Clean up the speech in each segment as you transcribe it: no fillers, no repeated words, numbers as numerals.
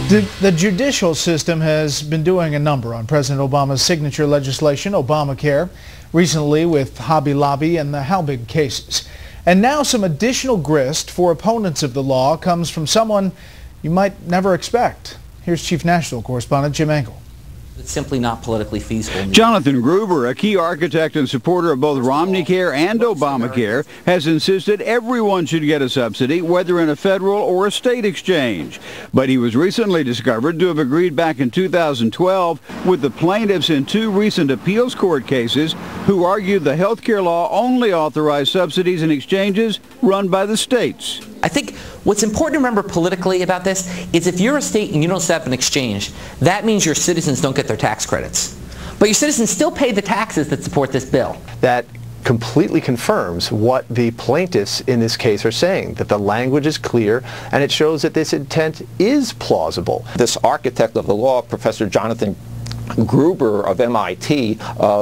The judicial system has been doing a number on President Obama's signature legislation, ObamaCare, recently with Hobby Lobby and the How Big cases. And now some additional grist for opponents of the law comes from someone you might never expect. Here's Chief National Correspondent Jim Engel. It's simply not politically feasible. Jonathan Gruber, a key architect and supporter of both ObamaCare and ObamaCare, has insisted everyone should get a subsidy, whether in a federal or a state exchange. But he was recently discovered to have agreed back in 2012 with the plaintiffs in two recent appeals court cases who argued the health care law only authorized subsidies in exchanges run by the states. I think what's important to remember politically about this is if you're a state and you don't set up an exchange, that means your citizens don't get their tax credits. But your citizens still pay the taxes that support this bill. That completely confirms what the plaintiffs in this case are saying, that the language is clear and it shows that this intent is plausible. This architect of the law, Professor Jonathan Gruber of MIT,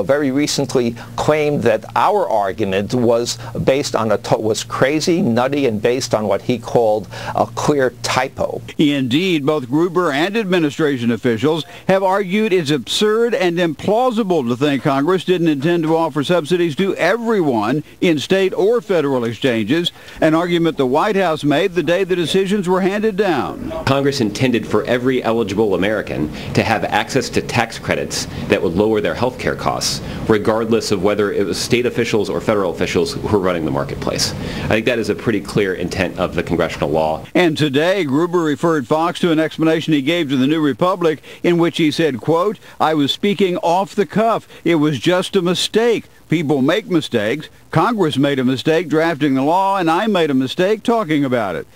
very recently claimed that our argument was based on was crazy, nutty, and based on what he called a clear typo. Indeed, both Gruber and administration officials have argued it's absurd and implausible to think Congress didn't intend to offer subsidies to everyone in state or federal exchanges, an argument the White House made the day the decisions were handed down. Congress intended for every eligible American to have access to tax credits that would lower their health care costs, regardless of whether it was state officials or federal officials who were running the marketplace. I think that is a pretty clear intent of the congressional law. And today, Gruber referred Fox to an explanation he gave to the New Republic in which he said, quote, "I was speaking off the cuff. It was just a mistake. People make mistakes. Congress made a mistake drafting the law, and I made a mistake talking about it."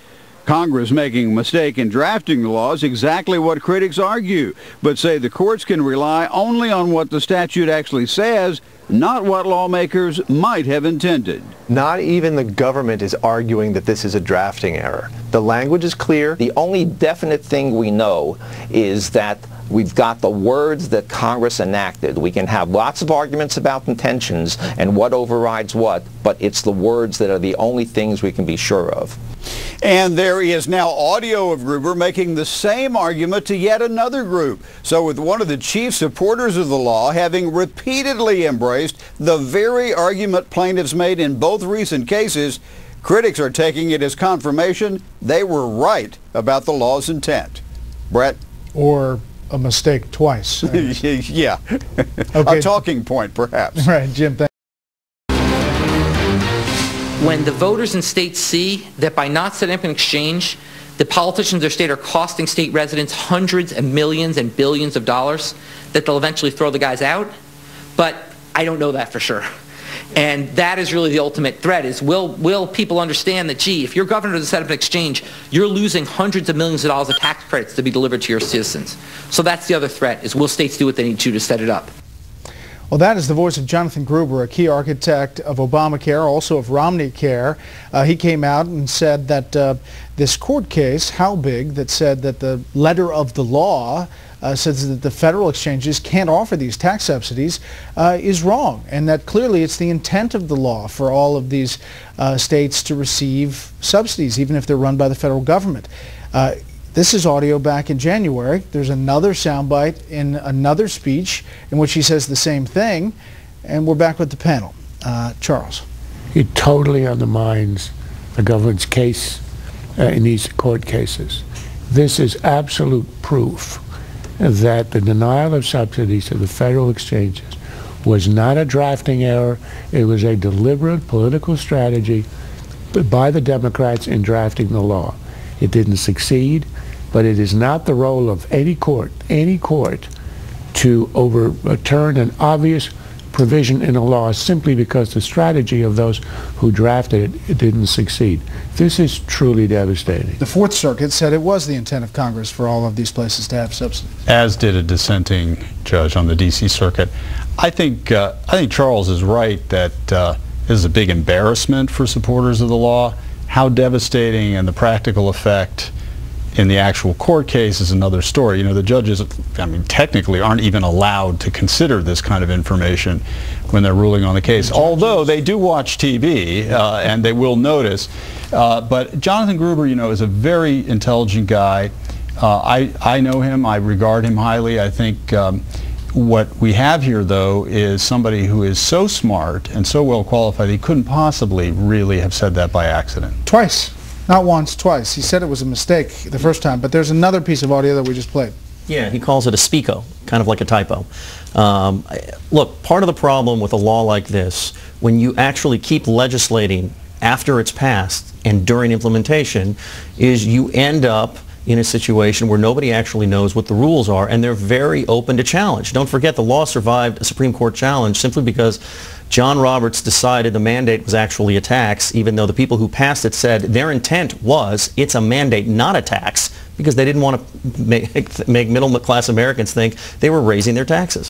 Congress making a mistake in drafting the law is exactly what critics argue, but say the courts can rely only on what the statute actually says, not what lawmakers might have intended. Not even the government is arguing that this is a drafting error. The language is clear. The only definite thing we know is that we've got the words that Congress enacted. We can have lots of arguments about intentions and what overrides what, but it's the words that are the only things we can be sure of. And there is now audio of Gruber making the same argument to yet another group. So with one of the chief supporters of the law having repeatedly embraced the very argument plaintiffs made in both recent cases, critics are taking it as confirmation they were right about the law's intent. Brett? Or a mistake twice. Yeah. Okay. A talking point, perhaps. Right, Jim, thanks. When the voters in states see that by not setting up an exchange, the politicians of their state are costing state residents hundreds and millions and billions of dollars, that they'll eventually throw the guys out. But I don't know that for sure. And that is really the ultimate threat, is will people understand that, gee, if your governor doesn't set up an exchange, you're losing hundreds of millions of dollars of tax credits to be delivered to your citizens. So that's the other threat, is will states do what they need to set it up? Well, that is the voice of Jonathan Gruber, a key architect of ObamaCare, also of ObamaCare. He came out and said that this court case, How Big, that said that the letter of the law says that the federal exchanges can't offer these tax subsidies, is wrong, and that clearly it's the intent of the law for all of these states to receive subsidies, even if they're run by the federal government. This is audio back in January. There's another soundbite in another speech in which he says the same thing, and we're back with the panel. Charles. It totally undermines the government's case in these court cases. This is absolute proof that the denial of subsidies to the federal exchanges was not a drafting error. It was a deliberate political strategy by the Democrats in drafting the law. It didn't succeed, but it is not the role of any court to overturn an obvious provision in a law simply because the strategy of those who drafted it didn't succeed. This is truly devastating. The Fourth Circuit said it was the intent of Congress for all of these places to have subsidies. As did a dissenting judge on the D.C. Circuit. I think Charles is right that this is a big embarrassment for supporters of the law. How devastating and the practical effect in the actual court case is another story. You know, the judges, I mean, technically aren't even allowed to consider this kind of information when they're ruling on the case, although they do watch TV and they will notice. But Jonathan Gruber, you know, is a very intelligent guy. I know him. I regard him highly. I think what we have here, though, is somebody who is so smart and so well qualified he couldn't possibly really have said that by accident. Twice. Not once, twice. He said it was a mistake the first time, but there's another piece of audio that we just played. Yeah, he calls it a speako, kind of like a typo. Look, part of the problem with a law like this, when you actually keep legislating after it's passed and during implementation, is you end up in a situation where nobody actually knows what the rules are, and they're very open to challenge. Don't forget, the law survived a Supreme Court challenge simply because John Roberts decided the mandate was actually a tax, even though the people who passed it said their intent was it's a mandate, not a tax, because they didn't want to make middle-class Americans think they were raising their taxes.